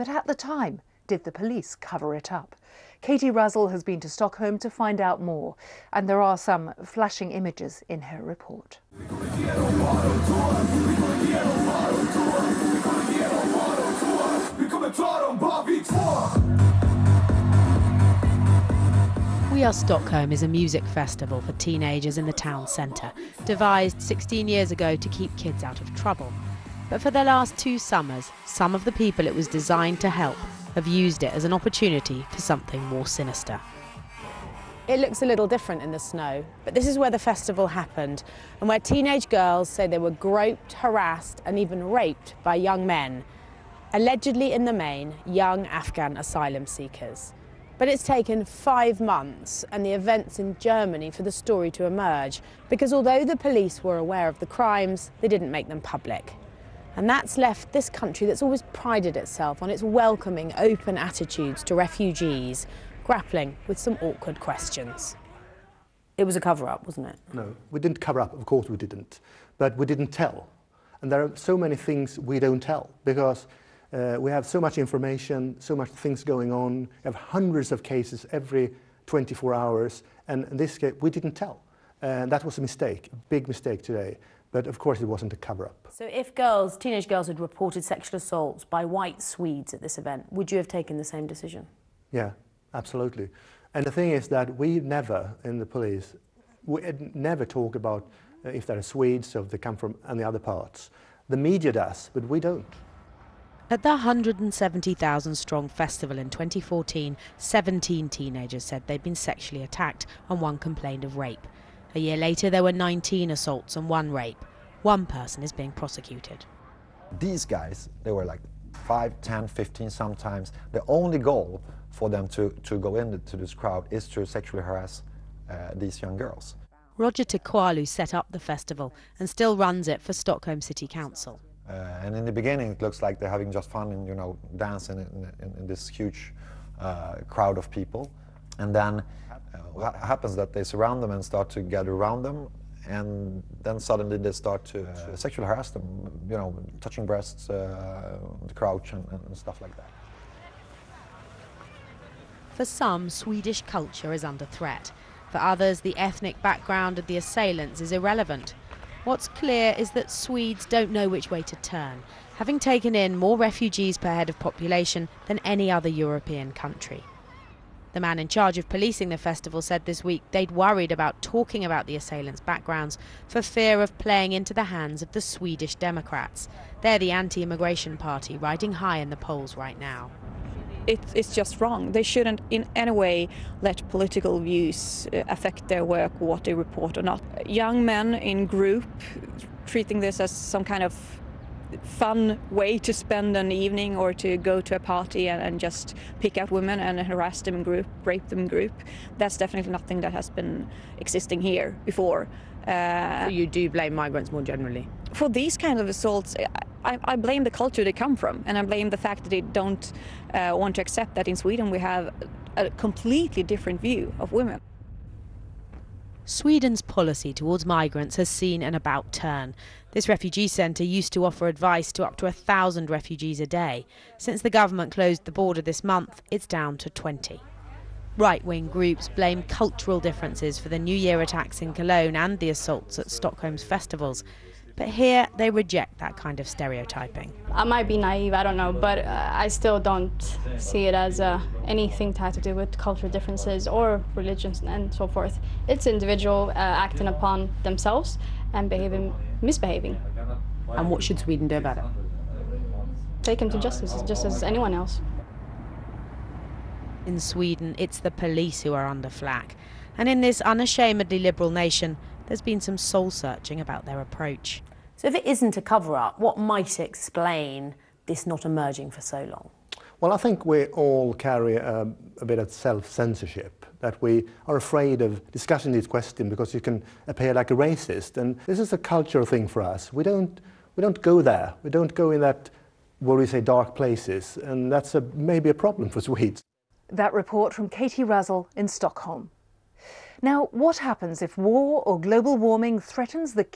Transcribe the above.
But at the time, did the police cover it up? Katie Razzle has been to Stockholm to find out more, and there are some flashing images in her report. We Are Stockholm is a music festival for teenagers in the town centre, devised 16 years ago to keep kids out of trouble. But for the last 2 summers, some of the people it was designed to help have used it as an opportunity for something more sinister. It looks a little different in the snow, but this is where the festival happened, and where teenage girls say they were groped, harassed and even raped by young men, allegedly in the main young Afghan asylum seekers. But it's taken 5 months and the events in Germany for the story to emerge, because although the police were aware of the crimes, they didn't make them public. And that's left this country that's always prided itself on its welcoming, open attitudes to refugees, grappling with some awkward questions. It was a cover-up, wasn't it? No, we didn't cover up, of course we didn't. But we didn't tell. And there are so many things we don't tell, because we have so much information, so much things going on. We have hundreds of cases every 24 hours, and in this case, we didn't tell. And that was a mistake, a big mistake today. But of course, it wasn't a cover-up. So if teenage girls had reported sexual assaults by white Swedes at this event, would you have taken the same decision? Yeah, absolutely. And the thing is that we never, in the police, we never talk about if they're Swedes or if they come from any other parts. The media does, but we don't. At the 170,000-strong festival in 2014, 17 teenagers said they'd been sexually attacked and 1 complained of rape. A year later, there were 19 assaults and 1 rape. 1 person is being prosecuted. These guys, they were like 5, 10, 15 sometimes. The only goal for them to go into this crowd is to sexually harass these young girls. Roger Tikwalu set up the festival and still runs it for Stockholm City Council. And in the beginning, it looks like they're having just fun and, you know, dancing in this huge crowd of people. And then what happens that they surround them and start to gather around them, and then suddenly they start to sexually harass them, you know, touching breasts, crouch and stuff like that. For some, Swedish culture is under threat. For others, the ethnic background of the assailants is irrelevant. What's clear is that Swedes don't know which way to turn, having taken in more refugees per head of population than any other European country. The man in charge of policing the festival said this week they'd worried about talking about the assailants' backgrounds for fear of playing into the hands of the Swedish Democrats. They're the anti-immigration party riding high in the polls right now. It's just wrong. They shouldn't in any way let political views affect their work, what they report or not. Young men in group treating this as some kind of fun way to spend an evening or to go to a party and just pick out women and harass them in group, rape them in group. That's definitely nothing that has been existing here before. So you do blame migrants more generally? For these kinds of assaults, I blame the culture they come from, and I blame the fact that they don't want to accept that in Sweden we have a completely different view of women. Sweden's policy towards migrants has seen an about turn. This refugee centre used to offer advice to up to 1,000 refugees a day. Since the government closed the border this month, it's down to 20. Right-wing groups blame cultural differences for the New Year attacks in Cologne and the assaults at Stockholm's festivals. But here they reject that kind of stereotyping. I might be naive, I don't know, but I still don't see it as anything to have to do with cultural differences or religions and so forth. It's individual acting upon themselves and misbehaving. And what should Sweden do about it? Take them to justice, just as anyone else. In Sweden, it's the police who are under flak. And in this unashamedly liberal nation, there's been some soul-searching about their approach. So if it isn't a cover-up, what might explain this not emerging for so long? Well, I think we all carry a bit of self-censorship, that we are afraid of discussing this question because you can appear like a racist. And this is a cultural thing for us. We don't go there. We don't go in that, what we say, dark places. And that's maybe a problem for Swedes. That report from Katie Razzle in Stockholm. Now, what happens if war or global warming threatens the